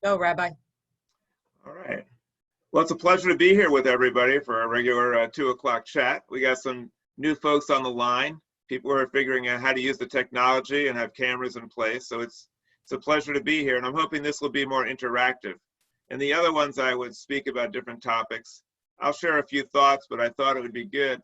Go, Rabbi. All right. Well, it's a pleasure to be here with everybody for our regular 2 o'clock chat. We got some new folks on the line, people who are figuring out how to use the technology and have cameras in place. So it's a pleasure to be here, and I'm hoping this will be more interactive. And the other ones I would speak about different topics. I'll share a few thoughts, but I thought it would be good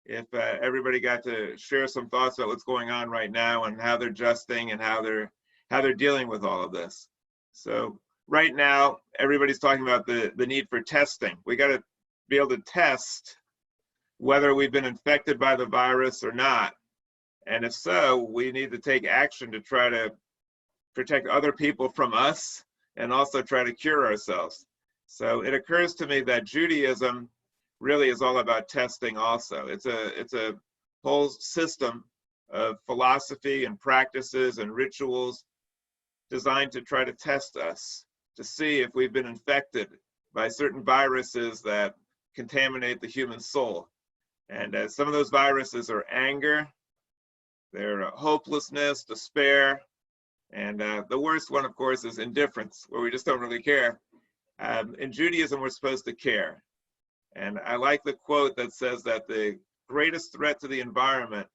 if everybody got to share some thoughts about what's going on right now and how they're adjusting and how they're dealing with all of this. So right now, everybody's talking about the need for testing. We got to be able to test whether we've been infected by the virus or not. And if so, we need to take action to try to protect other people from us and also try to cure ourselves. So it occurs to me that Judaism really is all about testing also. It's a whole system of philosophy and practices and rituals designed to try to test us, to see if we've been infected by certain viruses that contaminate the human soul. And some of those viruses are anger, they're hopelessness, despair, and the worst one, of course, is indifference, where we just don't really care. In Judaism, we're supposed to care. And I like the quote that says that the greatest threat to the environment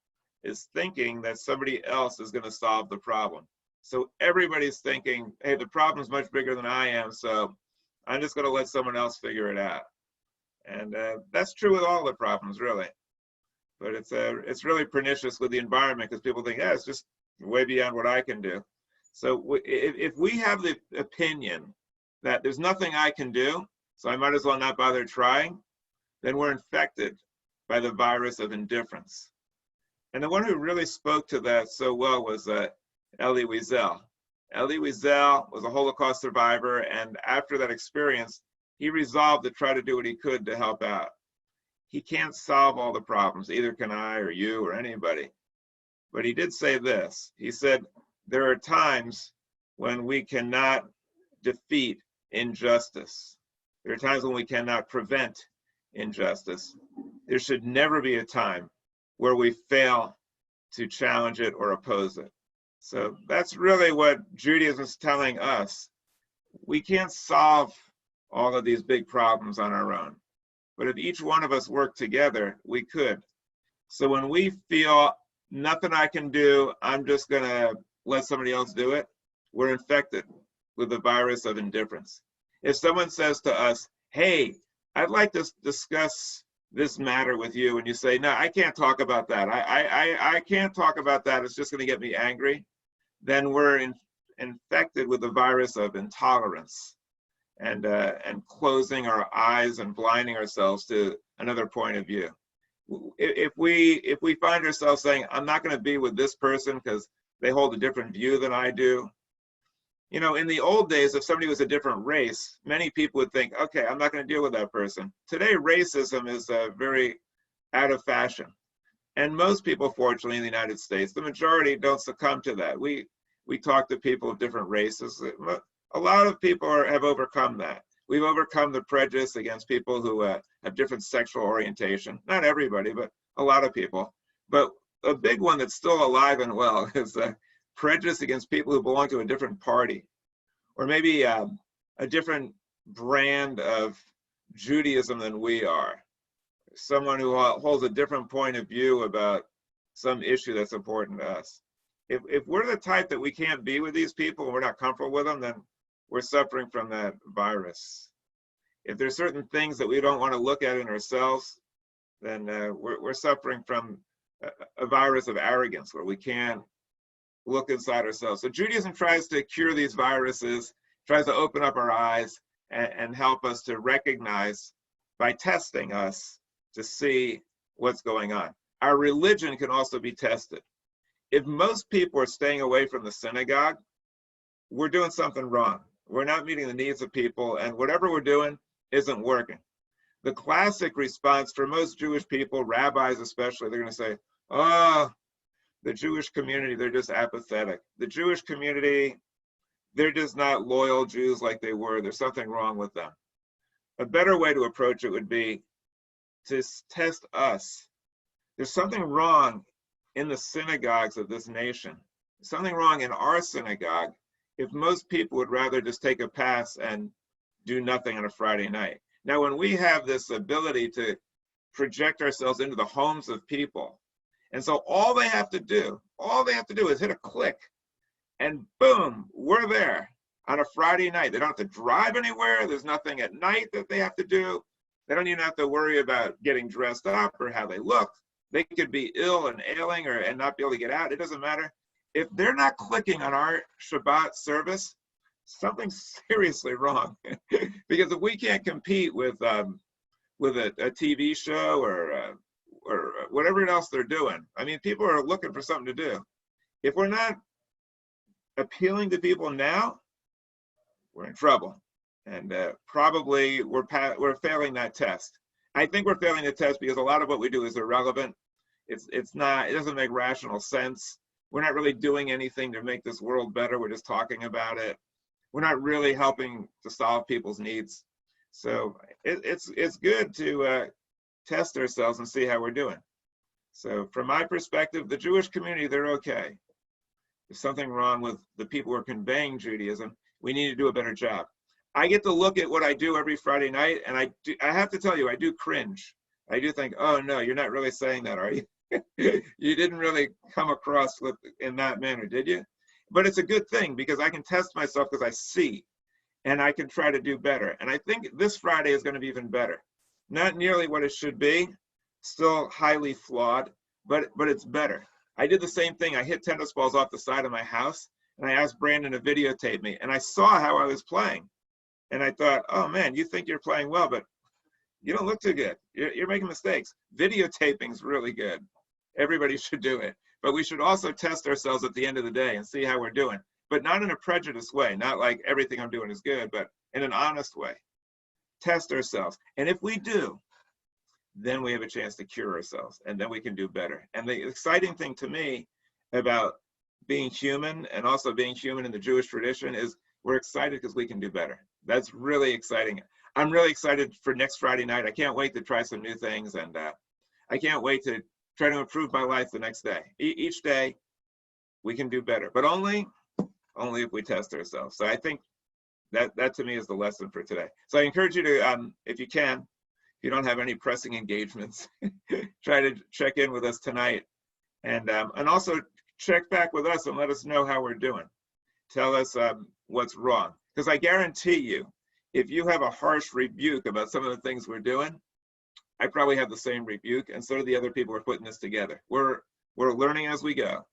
is thinking that somebody else is going to solve the problem. So everybody's thinking, hey, the problem's much bigger than I am, so I'm just going to let someone else figure it out. And that's true with all the problems, really. But it's really pernicious with the environment because people think, yeah, it's just way beyond what I can do. So if we have the opinion that there's nothing I can do, so I might as well not bother trying, then we're infected by the virus of indifference. And the one who really spoke to that so well was Elie Wiesel. Elie Wiesel was a Holocaust survivor, and after that experience, he resolved to try to do what he could to help out. He can't solve all the problems, either can I or you or anybody. But he did say this. He said, there are times when we cannot defeat injustice. There are times when we cannot prevent injustice. There should never be a time where we fail to challenge it or oppose it. So that's really what Judaism is telling us. We can't solve all of these big problems on our own. But if each one of us worked together, we could. So when we feel nothing I can do, I'm just going to let somebody else do it, we're infected with the virus of indifference. If someone says to us, hey, I'd like to discuss this matter with you, and you say, no, I can't talk about that. I can't talk about that. It's just going to get me angry. Then we're infected with the virus of intolerance and closing our eyes and blinding ourselves to another point of view. If we find ourselves saying, I'm not going to be with this person because they hold a different view than I do. You know, in the old days, if somebody was a different race, many people would think, okay, I'm not going to deal with that person. Today, racism is very out of fashion. And most people, fortunately, in the United States, the majority don't succumb to that. We talk to people of different races. A lot of people have overcome that. We've overcome the prejudice against people who have different sexual orientation. Not everybody, but a lot of people. But a big one that's still alive and well is prejudice against people who belong to a different party, or maybe a different brand of Judaism than we are. Someone who holds a different point of view about some issue that's important to us. If we're the type that we can't be with these people and we're not comfortable with them, then we're suffering from that virus. If there's certain things that we don't want to look at in ourselves, then we're suffering from a virus of arrogance where we can't look inside ourselves. So Judaism tries to cure these viruses, tries to open up our eyes and help us to recognize by testing us to see what's going on. Our religion can also be tested. If most people are staying away from the synagogue, we're doing something wrong. We're not meeting the needs of people, and whatever we're doing isn't working. The classic response for most Jewish people, rabbis especially, they're going to say, oh, the Jewish community, they're just apathetic. The Jewish community, they're just not loyal Jews like they were. There's something wrong with them. A better way to approach it would be to test us. There's something wrong in the synagogues of this nation. Something wrong in our synagogue if most people would rather just take a pass and do nothing on a Friday night. Now, when we have this ability to project ourselves into the homes of people, and so all they have to do is hit a click, and boom, we're there on a Friday night. They don't have to drive anywhere. There's nothing at night that they have to do. They don't even have to worry about getting dressed up or how they look. They could be ill and ailing and not be able to get out. It doesn't matter. If they're not clicking on our Shabbat service, something's seriously wrong. Because if we can't compete with a TV show or whatever else they're doing, I mean, people are looking for something to do. If we're not appealing to people now, we're in trouble. And probably we're failing that test. I think we're failing the test because a lot of what we do is irrelevant. It doesn't make rational sense. We're not really doing anything to make this world better. We're just talking about it. We're not really helping to solve people's needs. So it's good to test ourselves and see how we're doing. So from my perspective, the Jewish community, they're okay. There's something wrong with the people who are conveying Judaism. We need to do a better job. I get to look at what I do every Friday night, and I have to tell you, I do cringe. I do think, oh no, you're not really saying that, are you? You didn't really come across in that manner, did you? But it's a good thing because I can test myself because I see, and I can try to do better. And I think this Friday is going to be even better. Not nearly what it should be, still highly flawed, but it's better. I did the same thing. I hit tennis balls off the side of my house, and I asked Brandon to videotape me, and I saw how I was playing. And I thought, oh man, you think you're playing well, but you don't look too good. You're making mistakes. Videotaping's really good. Everybody should do it. But we should also test ourselves at the end of the day and see how we're doing. But not in a prejudiced way, not like everything I'm doing is good, but in an honest way. Test ourselves. And if we do, then we have a chance to cure ourselves, and then we can do better. And the exciting thing to me about being human and also being human in the Jewish tradition is we're excited because we can do better. That's really exciting. I'm really excited for next Friday night. I can't wait to try some new things, and I can't wait to try to improve my life the next day. Each day, we can do better, but only if we test ourselves. So I think that to me is the lesson for today. So I encourage you to, if you can, if you don't have any pressing engagements, try to check in with us tonight, and also check back with us and let us know how we're doing. Tell us what's wrong, because I guarantee you, if you have a harsh rebuke about some of the things we're doing, I probably have the same rebuke, and so do the other people who are putting this together. We're learning as we go,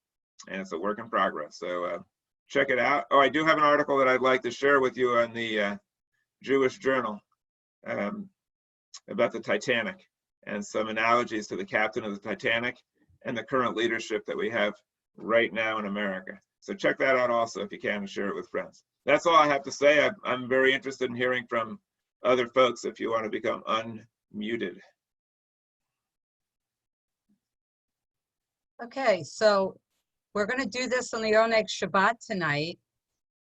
and it's a work in progress. So check it out. Oh, I do have an article that I'd like to share with you on the Jewish Journal about the Titanic and some analogies to the captain of the Titanic and the current leadership that we have right now in America. So check that out also if you can, and share it with friends. That's all I have to say. I'm very interested in hearing from other folks if you want to become unmuted. Okay, so we're going to do this on the Oneg Shabbat tonight.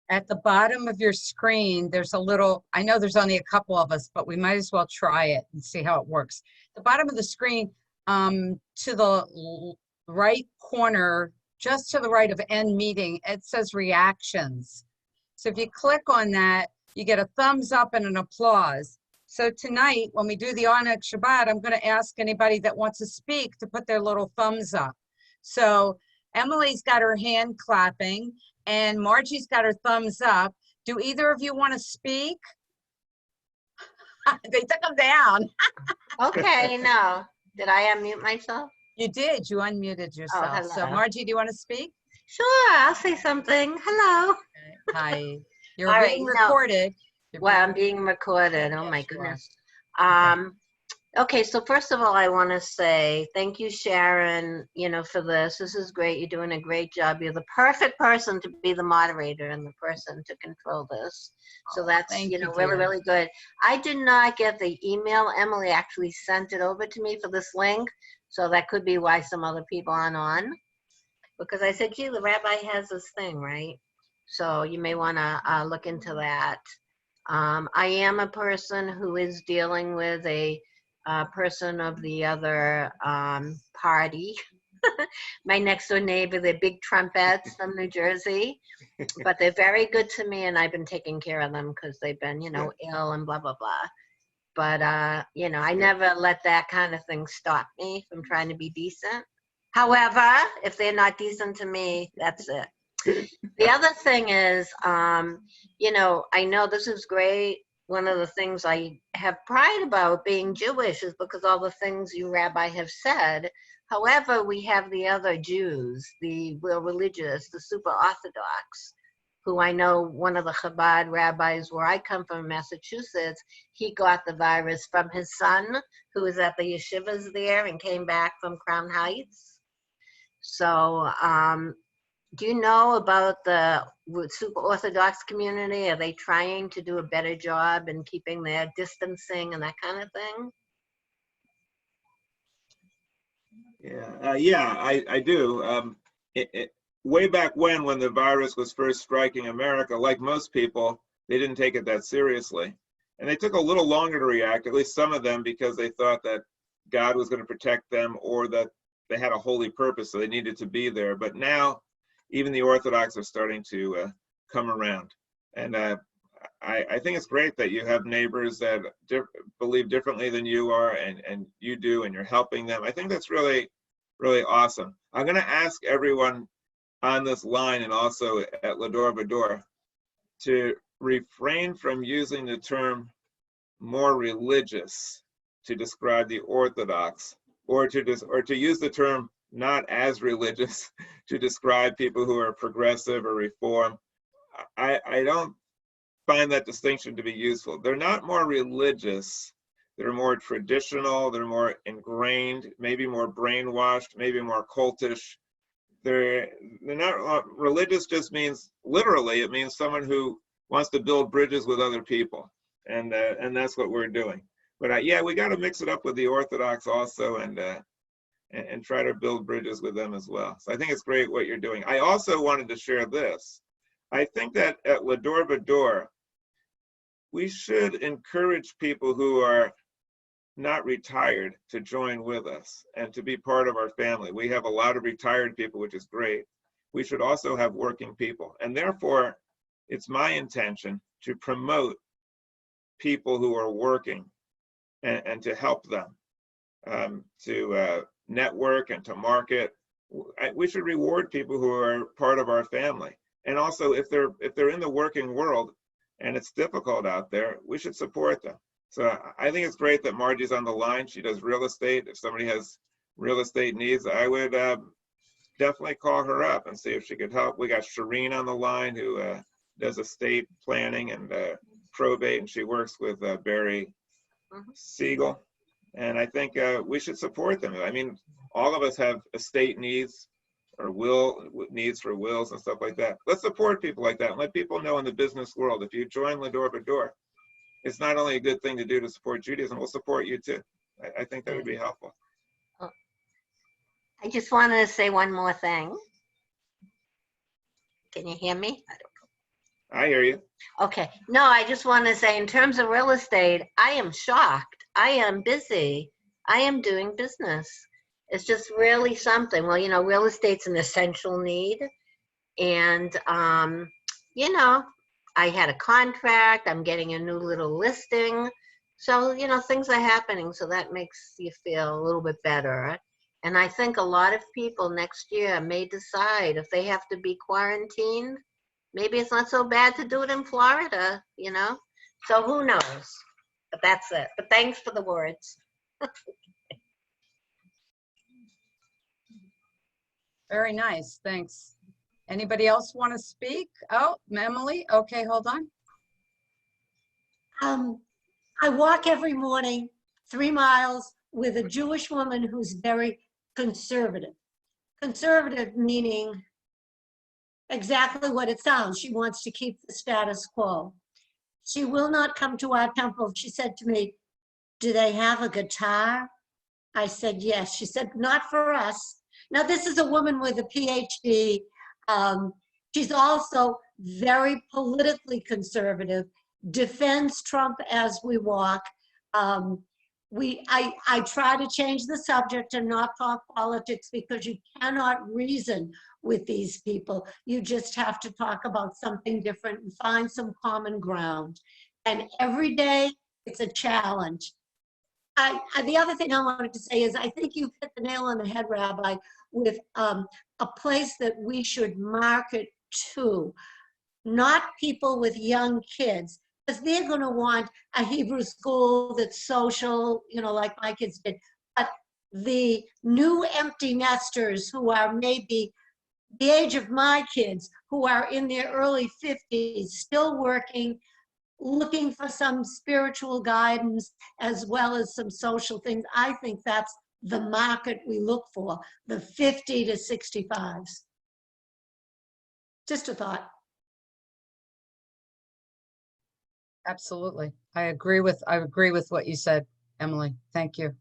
At the bottom of your screen, there's a little, I know there's only a couple of us, but we might as well try it and see how it works. The bottom of the screen, to the right corner, just to the right of end meeting, it says reactions. So if you click on that, you get a thumbs up and an applause. So tonight, when we do the Oneg Shabbat, I'm going to ask anybody that wants to speak to put their little thumbs up. So Emily's got her hand clapping, and Margie's got her thumbs up. Do either of you want to speak? They took them down. Okay, no. Did I unmute myself? You did. You unmuted yourself. hello. So Margie, do you want to speak? Sure, I'll say something. Hello. Hi. You're All being right, no. recorded. Well, I'm being recorded. Oh my Yes, you are. goodness. Okay, so first of all, I want to say thank you, Sharon, for this. This is great. You're doing a great job. You're the perfect person to be the moderator and the person to control this. So that's, thank you, really, dear. really good. I did not get the email. Emily actually sent it over to me for this link. So that could be why some other people aren't on. Because I said, gee, the rabbi has this thing, right? So you may want to look into that. I am a person who is dealing with a person of the other party. My next door neighbor, they're big trumpets from New Jersey, but they're very good to me, and I've been taking care of them because they've been, ill and blah, blah, blah. But, I never let that kind of thing stop me from trying to be decent. However, if they're not decent to me, that's it. The other thing is, I know this is great. One of the things I have pride about being Jewish is because all the things you, Rabbi, have said. However, we have the other Jews, the real religious, the super Orthodox, who I know one of the Chabad rabbis where I come from, Massachusetts, he got the virus from his son, who was at the yeshivas there and came back from Crown Heights. So, do you know about the super Orthodox community? Are they trying to do a better job in keeping their distancing and that kind of thing? I do. Way back when the virus was first striking America, like most people, they didn't take it that seriously. And they took a little longer to react, at least some of them, because they thought that God was going to protect them or that they had a holy purpose, so they needed to be there. But now, even the Orthodox are starting to come around. And I think it's great that you have neighbors that believe differently than you are, and you do, and you're helping them. I think that's really, really awesome. I'm going to ask everyone on this line and also at Va-Dor to refrain from using the term more religious to describe the Orthodox, or to use the term not as religious to describe people who are progressive or reform. I don't find that distinction to be useful. They're not more religious. They're more traditional. They're more ingrained, maybe more brainwashed, maybe more cultish. They're not religious. Just means literally it means someone who wants to build bridges with other people, and that's what we're doing. But we got to mix it up with the Orthodox also, and try to build bridges with them as well. So I think it's great what you're doing. I also wanted to share this. I think that at Va-Dor, we should encourage people who are not retired to join with us and to be part of our family. We have a lot of retired people, which is great. We should also have working people. And therefore, it's my intention to promote people who are working and to help them to network and to market. We should reward people who are part of our family. And also, if they're in the working world and it's difficult out there, we should support them. So I think it's great that Margie's on the line. She does real estate. If somebody has real estate needs, I would definitely call her up and see if she could help. We got Shireen on the line who does estate planning and probate, and she works with Barry Siegel. And I think we should support them. I mean, all of us have estate needs or needs for wills and stuff like that. Let's support people like that and let people know in the business world, if you join Va-Dor, it's not only a good thing to do to support Judaism, we'll support you too. I think that would be helpful. I just wanted to say one more thing. Can you hear me? I hear you. Okay. No, I just want to say in terms of real estate, I am shocked. I am busy. I am doing business. It's just really something. Well, real estate's an essential need. And, I had a contract. I'm getting a new little listing. So, things are happening. So that makes you feel a little bit better. And I think a lot of people next year may decide if they have to be quarantined, maybe it's not so bad to do it in Florida, So who knows? But that's it. But thanks for the words. Very nice. Thanks. Anybody else want to speak? Oh, Emily. Okay, hold on. I walk every morning 3 miles with a Jewish woman who's very conservative. Conservative meaning exactly what it sounds. She wants to keep the status quo. She will not come to our temple. She said to me, "Do they have a guitar?" I said, "Yes." She said, "Not for us." Now, this is a woman with a PhD. She's also very politically conservative, defends Trump as we walk. I try to change the subject and not talk politics because you cannot reason with these people. You just have to talk about something different and find some common ground. And every day it's a challenge. The other thing I wanted to say is I think you've hit the nail on the head, Rabbi, with a place that we should market to, not people with young kids, because they're going to want a Hebrew school that's social, you know, like my kids did. But the new empty nesters who are maybe the age of my kids, who are in their early 50s, still working, looking for some spiritual guidance as well as some social things. I think that's the market we look for, the 50 to 65s. Just a thought. Absolutely. I agree with what you said, Emily. Thank you.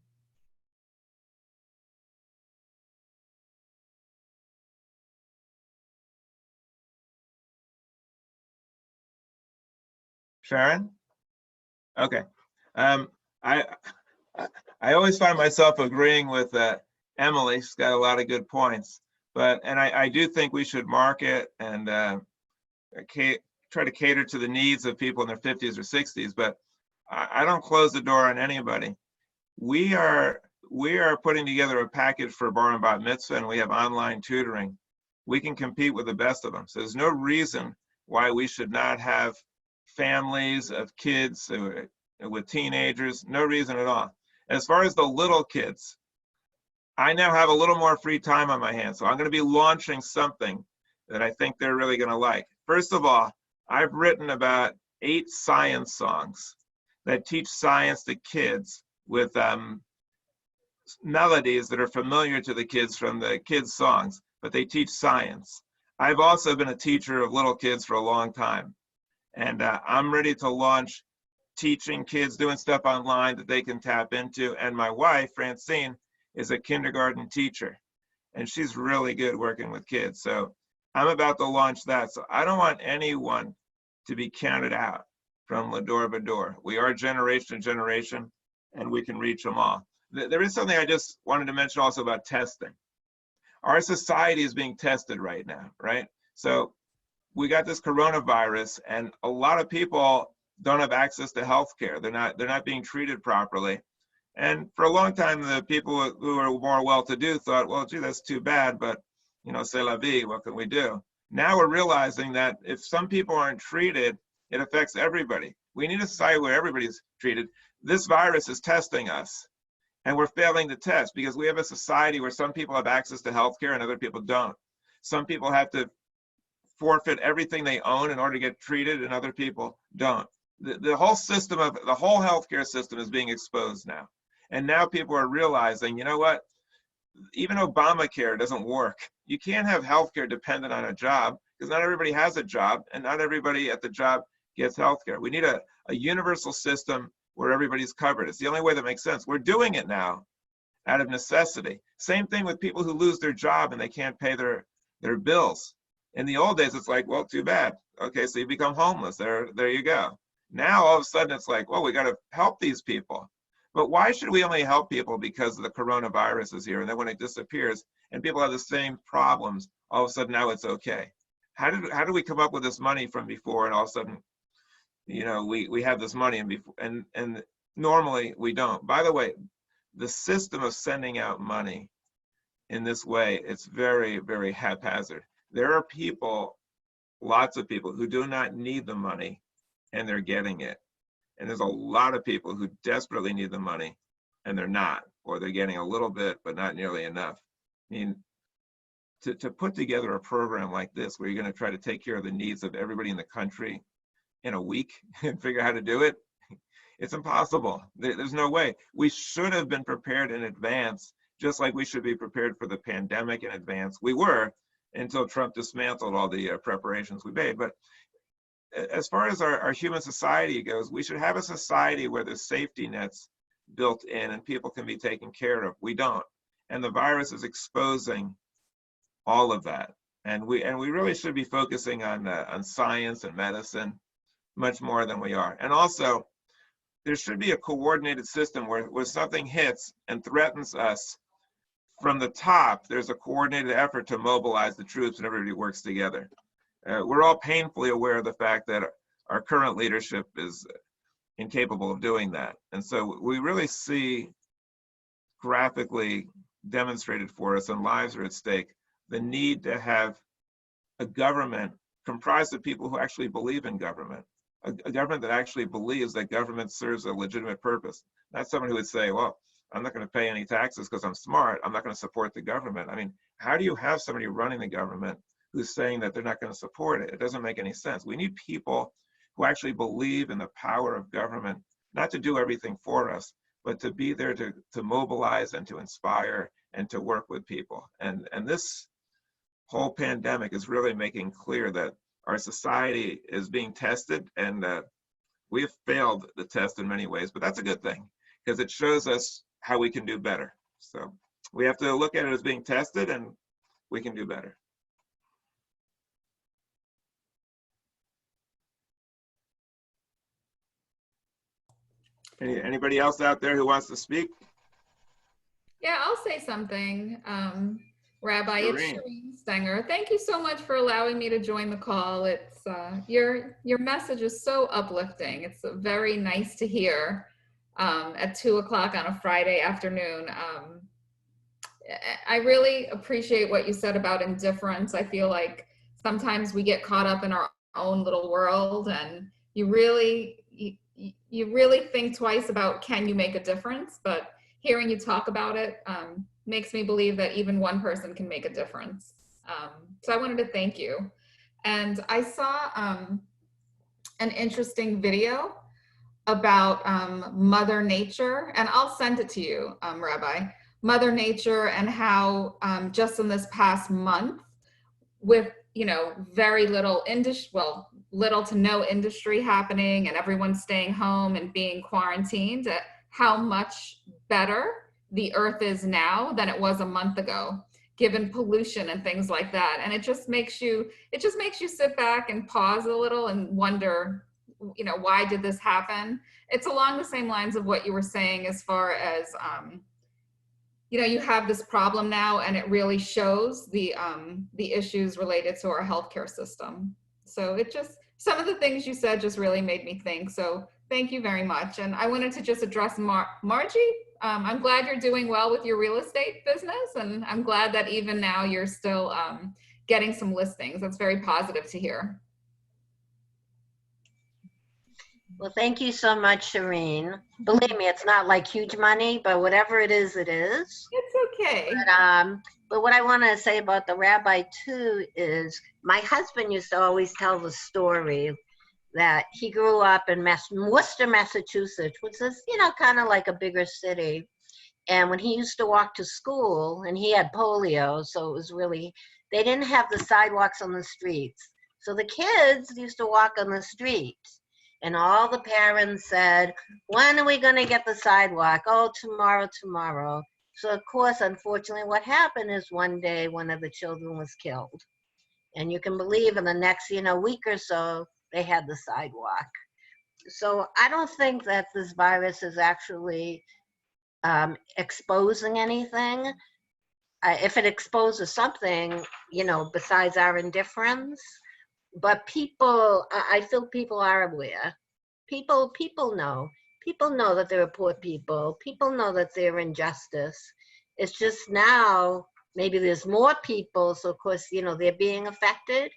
Sharon? Okay. I always find myself agreeing with Emily. She's got a lot of good points. And I do think we should market and try to cater to the needs of people in their 50s or 60s, but I don't close the door on anybody. We are putting together a package for bar and bat mitzvah, and we have online tutoring. We can compete with the best of them. So there's no reason why we should not have families of kids with teenagers, no reason at all. As far as the little kids, I now have a little more free time on my hands, so I'm going to be launching something that I think they're really going to like. First of all, I've written about 8 science songs that teach science to kids with melodies that are familiar to the kids from the kids' songs, but they teach science. I've also been a teacher of little kids for a long time, and I'm ready to launch teaching kids, doing stuff online that they can tap into. And my wife, Francine, is a kindergarten teacher, and she's really good working with kids. So I'm about to launch that. So I don't want anyone to be counted out from Va-Dor. We are generation to generation, and we can reach them all. There is something I just wanted to mention also about testing. Our society is being tested right now, right? So we got this coronavirus, and a lot of people don't have access to healthcare. They're not being treated properly. And for a long time, the people who are more well-to-do thought, well, gee, that's too bad, but you know, c'est la vie, what can we do? Now we're realizing that if some people aren't treated, it affects everybody. We need a society where everybody's treated. This virus is testing us, and we're failing the test because we have a society where some people have access to healthcare and other people don't. Some people have to forfeit everything they own in order to get treated, and other people don't. The whole system of the whole healthcare system is being exposed now. And now people are realizing, you know what? Even Obamacare doesn't work. You can't have healthcare dependent on a job because not everybody has a job and not everybody at the job gets healthcare. We need a universal system where everybody's covered. It's the only way that makes sense. We're doing it now out of necessity. Same thing with people who lose their job and they can't pay their bills. In the old days, it's like, well, too bad. Okay, so you become homeless. There you go. Now, all of a sudden, it's like, well, we got to help these people. But why should we only help people because the coronavirus is here? And then when it disappears and people have the same problems, all of a sudden now it's okay. How do we come up with this money from before and all of a sudden, you know, we have this money and normally we don't. By the way, the system of sending out money in this way, it's very, very haphazard. There are people, lots of people who do not need the money and they're getting it. And there's a lot of people who desperately need the money and they're not, or they're getting a little bit, but not nearly enough. I mean, to put together a program like this, where you're going to try to take care of the needs of everybody in the country in a week and figure out how to do it, it's impossible. There's no way. We should have been prepared in advance, just like we should be prepared for the pandemic in advance. We were until Trump dismantled all the preparations we made. But as far as our human society goes, we should have a society where there's safety nets built in and people can be taken care of. We don't. And the virus is exposing all of that. And we really should be focusing on science and medicine much more than we are. And also, there should be a coordinated system where something hits and threatens us from the top. There's a coordinated effort to mobilize the troops and everybody works together. We're all painfully aware of the fact that our current leadership is incapable of doing that. And so we really see graphically demonstrated for us, and lives are at stake, the need to have a government comprised of people who actually believe in government, a government that actually believes that government serves a legitimate purpose. Not someone who would say, well, I'm not going to pay any taxes because I'm smart, I'm not going to support the government. I mean, how do you have somebody running the government who's saying that they're not going to support it? It doesn't make any sense. We need people who actually believe in the power of government, not to do everything for us, but to be there to mobilize and to inspire and to work with people. And this whole pandemic is really making clear that our society is being tested, and we've failed the test in many ways, but that's a good thing because it shows us how we can do better. So we have to look at it as being tested, and we can do better. Anybody else out there who wants to speak? Yeah, I'll say something. Rabbi, it's Shireen. Shireen Stenger. Thank you so much for allowing me to join the call. It's your message is so uplifting. It's very nice to hear at 2 o'clock on a Friday afternoon. I really appreciate what you said about indifference. I feel like sometimes we get caught up in our own little world, and you really think twice about, can you make a difference? But hearing you talk about it makes me believe that even one person can make a difference. So I wanted to thank you. And I saw an interesting video about Mother Nature, and I'll send it to you, Rabbi. Mother Nature, and how just in this past month, with very little little to no industry happening and everyone staying home and being quarantined, how much better the earth is now than it was a month ago, given pollution and things like that. And it just makes you sit back and pause a little and wonder, why did this happen? It's along the same lines of what you were saying, as far as you have this problem now, and it really shows the issues related to our healthcare system. So some of the things you said just really made me think. So thank you very much. And I wanted to just address Margie. I'm glad you're doing well with your real estate business, and I'm glad that even now you're still getting some listings. That's very positive to hear. Well, thank you so much, Shireen. Believe me, it's not like huge money, but whatever it is, it is. It's okay. But what I want to say about the rabbi too is, my husband used to always tell the story that he grew up in Worcester, Massachusetts, which is, kind of like a bigger city. And when he used to walk to school, and he had polio, so it was really, they didn't have the sidewalks on the streets. So the kids used to walk on the street. And all the parents said, when are we going to get the sidewalk? Oh, tomorrow. So, of course, unfortunately, what happened is one day one of the children was killed. And you can believe in the next, week or so, they had the sidewalk. So I don't think that this virus is actually exposing anything. If it exposes something, besides our indifference, but I feel people are aware. People know. People know that there are poor people. People know that there are injustice. It's just now, maybe there's more people, so of course, they're being affected.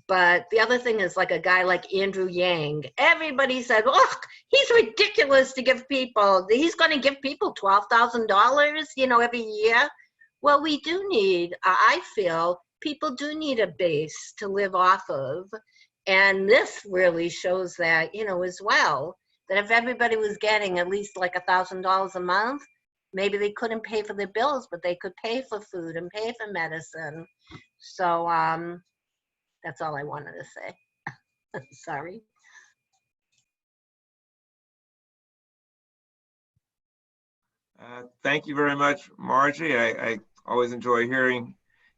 But the other thing is, like a guy like Andrew Yang, everybody said, look, he's ridiculous to give people, he's going to give people $12,000, every year. Well, we do need, I feel, people do need a base to live off of. And this really shows that, as well, that if everybody was getting at least like $1,000 a month, maybe they couldn't pay for their bills, but they could pay for food and pay for medicine. So that's all I wanted to say. Sorry. Thank you very much, Margie. I always enjoy hearing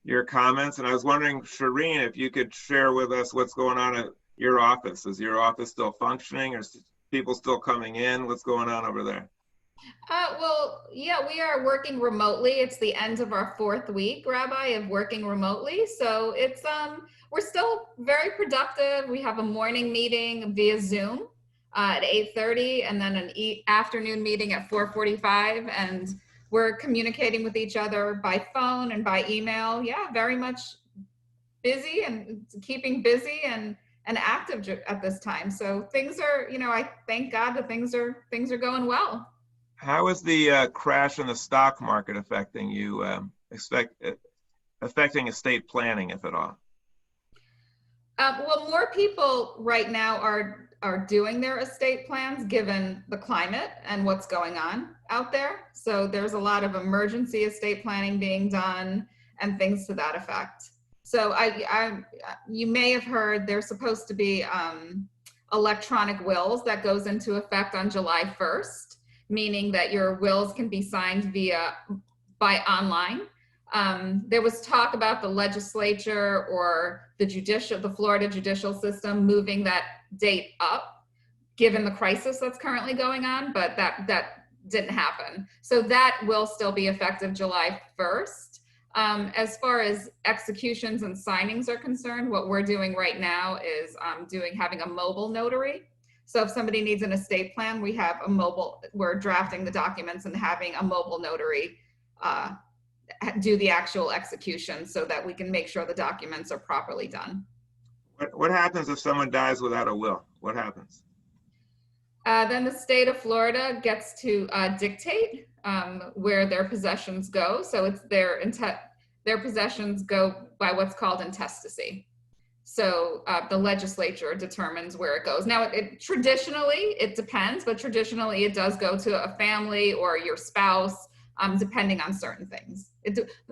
your comments. And I was wondering, Shireen, if you could share with us what's going on at your office. Is your office still functioning, or people still coming in? What's going on over there? Well, yeah, we are working remotely. It's the end of our 4th week, Rabbi, of working remotely. So it's we're still very productive. We have a morning meeting via Zoom at 8:30, and then an afternoon meeting at 4:45, and we're communicating with each other by phone and by email. Yeah, very much busy and keeping busy and active at this time. So things are, I thank God that things are going well. How is the crash in the stock market affecting you? Affecting estate planning, if at all? Well, more people right now are doing their estate plans given the climate and what's going on out there. So there's a lot of emergency estate planning being done and things to that effect. So you may have heard there's supposed to be electronic wills that goes into effect on July 1st, meaning that your wills can be signed by online. There was talk about the legislature or the Florida judicial system moving that date up, given the crisis that's currently going on, but that didn't happen. So that will still be effective July 1st. As far as executions and signings are concerned, what we're doing right now is having a mobile notary. So if somebody needs an estate plan, we're drafting the documents and having a mobile notary do the actual execution so that we can make sure the documents are properly done. What happens if someone dies without a will? What happens? Then the state of Florida gets to dictate where their possessions go. So it's their possessions go by what's called intestacy. So the legislature determines where it goes. Now, traditionally, it depends, but traditionally it does go to a family or your spouse, depending on certain things.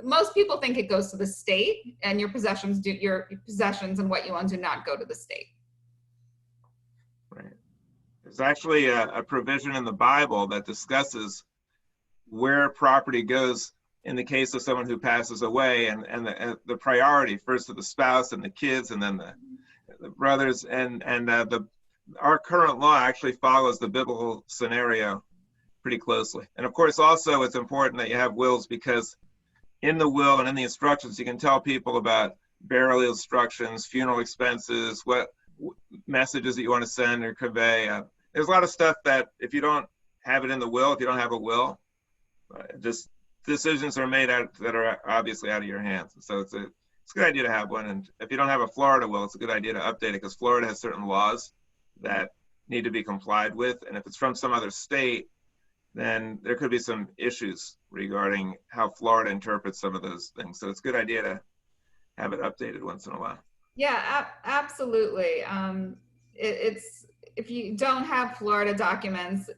Most people think it goes to the state, and your possessions and what you own do not go to the state. Right. There's actually a provision in the Bible that discusses where property goes in the case of someone who passes away, and the priority first to the spouse and the kids, and then the brothers, and our current law actually follows the biblical scenario pretty closely. And of course, also it's important that you have wills, because in the will and in the instructions, you can tell people about burial instructions, funeral expenses, what messages that you want to send or convey. There's a lot of stuff that if you don't have it in the will, if you don't have a will, just decisions are made that are obviously out of your hands. So it's a good idea to have one. And if you don't have a Florida will, it's a good idea to update it, because Florida has certain laws that need to be complied with. And if it's from some other state, then there could be some issues regarding how Florida interprets some of those things. So it's a good idea to have it updated once in a while. Yeah, absolutely. It's if you don't have Florida documents,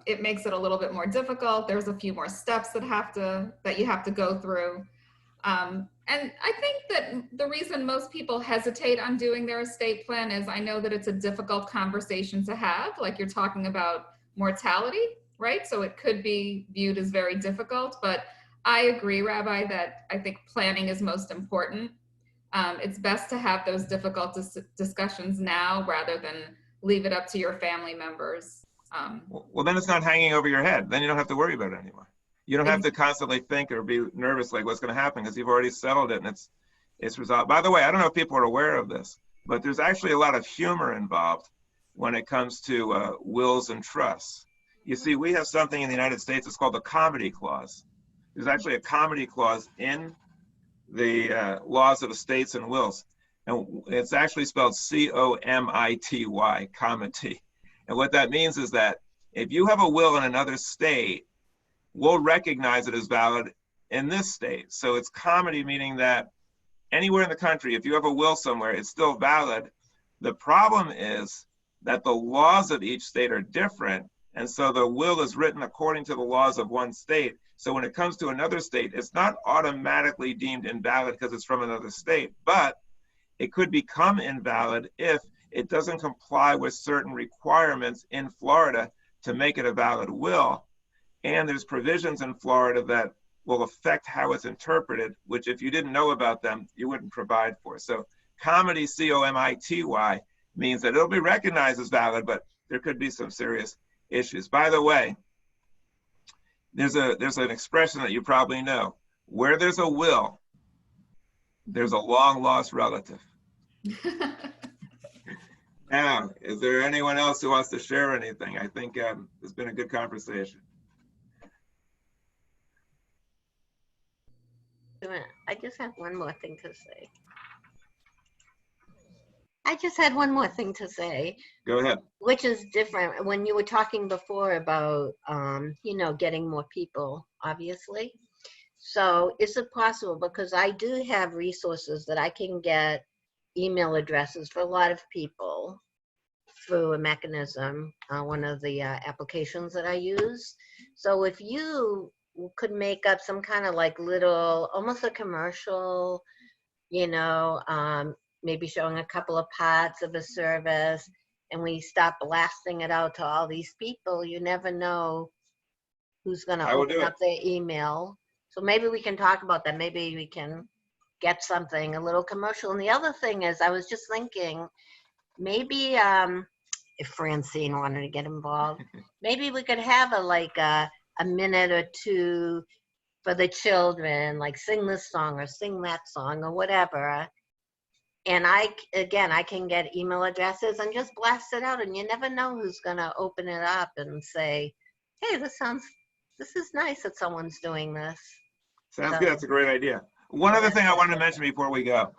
it makes it a little bit more difficult. There's a few more steps that you have to go through. And I think that the reason most people hesitate on doing their estate plan is, I know that it's a difficult conversation to have, like you're talking about mortality, right? So it could be viewed as very difficult, but I agree, Rabbi, that I think planning is most important. It's best to have those difficult discussions now rather than leave it up to your family members. Well, then it's not hanging over your head. Then you don't have to worry about it anymore. You don't have to constantly think or be nervous like what's going to happen, because you've already settled it and it's resolved. By the way, I don't know if people are aware of this, but there's actually a lot of humor involved when it comes to wills and trusts. You see, we have something in the United States, it's called the comedy clause. There's actually a comedy clause in the laws of estates and wills. And it's actually spelled C-O-M-I-T-Y, comity. And what that means is that if you have a will in another state, we'll recognize it as valid in this state. So it's comity, meaning that anywhere in the country, if you have a will somewhere, it's still valid. The problem is that the laws of each state are different. And so the will is written according to the laws of one state. So when it comes to another state, it's not automatically deemed invalid because it's from another state, but it could become invalid if it doesn't comply with certain requirements in Florida to make it a valid will. And there's provisions in Florida that will affect how it's interpreted, which if you didn't know about them, you wouldn't provide for. So comity, C-O-M-I-T-Y, means that it'll be recognized as valid, but there could be some serious issues. By the way, there's an expression that you probably know. Where there's a will, there's a long lost relative. Now, is there anyone else who wants to share anything? I think it's been a good conversation. I just have one more thing to say. I just had one more thing to say, Go ahead. which is different. When you were talking before about, getting more people, obviously. So is it possible, because I do have resources that I can get email addresses for a lot of people through a mechanism, one of the applications that I use. So if you could make up some kind of like little, almost a commercial, maybe showing a couple of parts of a service, and we stop blasting it out to all these people, you never know who's going to open up their email. So maybe we can talk about that. Maybe we can get something, a little commercial. And the other thing is, I was just thinking, maybe if Francine wanted to get involved, maybe we could have a minute or two for the children, like sing this song or sing that song or whatever. And I can get email addresses and just blast it out, and you never know who's going to open it up and say, hey, this is nice that someone's doing this. Sounds good. That's a great idea. One other thing I wanted to mention before we go.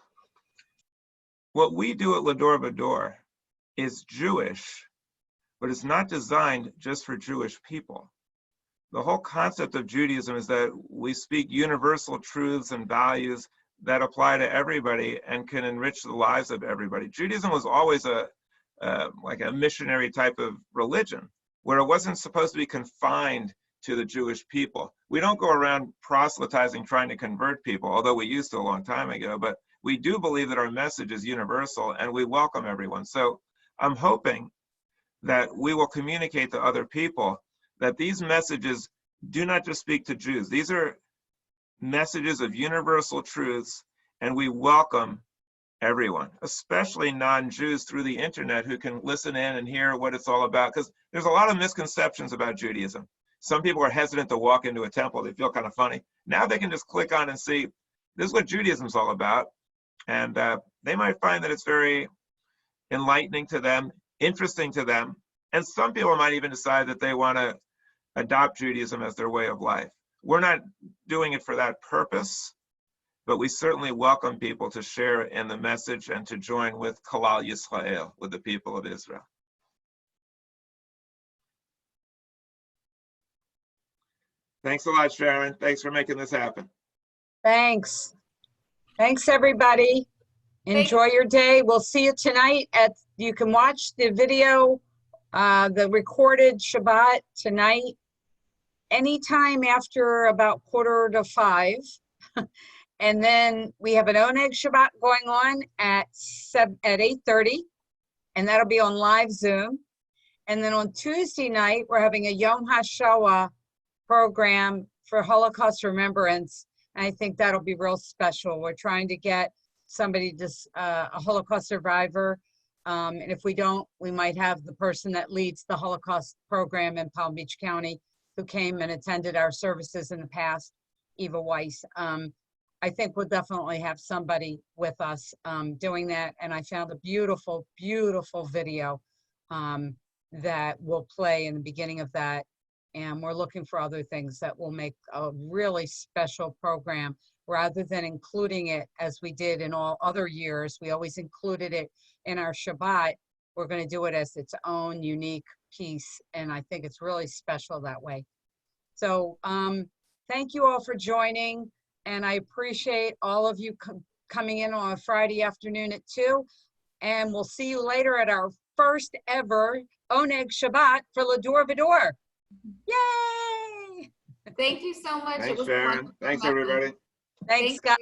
What we do at Va-Dor is Jewish, but it's not designed just for Jewish people. The whole concept of Judaism is that we speak universal truths and values that apply to everybody and can enrich the lives of everybody. Judaism was always like a missionary type of religion, where it wasn't supposed to be confined to the Jewish people. We don't go around proselytizing, trying to convert people, although we used to a long time ago, but we do believe that our message is universal and we welcome everyone. So I'm hoping that we will communicate to other people that these messages do not just speak to Jews. These are messages of universal truths, and we welcome everyone, especially non-Jews through the internet, who can listen in and hear what it's all about. Because there's a lot of misconceptions about Judaism. Some people are hesitant to walk into a temple. They feel kind of funny. Now they can just click on and see, this is what Judaism's all about. And they might find that it's very enlightening to them, interesting to them. And some people might even decide that they want to adopt Judaism as their way of life. We're not doing it for that purpose, but we certainly welcome people to share in the message and to join with Kalal Yisrael, with the people of Israel. Thanks a lot, Sharon. Thanks for making this happen. Thanks. Thanks, everybody. Enjoy your day. We'll see you tonight you can watch the video, the recorded Shabbat tonight, anytime after about 4:45. And then we have an Oneg Shabbat going on at 8:30, and that'll be on live Zoom. And then on Tuesday night, we're having a Yom HaShoah program for Holocaust remembrance. And I think that'll be real special. We're trying to get somebody, a Holocaust survivor. And if we don't, we might have the person that leads the Holocaust program in Palm Beach County, who came and attended our services in the past, Eva Weiss. I think we'll definitely have somebody with us doing that. And I found a beautiful, beautiful video that will play in the beginning of that. And we're looking for other things that will make a really special program, rather than including it as we did in all other years. We always included it in our Shabbat. We're going to do it as its own unique piece. And I think it's really special that way. So thank you all for joining. And I appreciate all of you coming in on a Friday afternoon at 2. And we'll see you later at our first ever Oneg Shabbat for Va-Dor. Yay! Thank you so much. Thanks, Sharon. Thanks, everybody. Thanks, guys.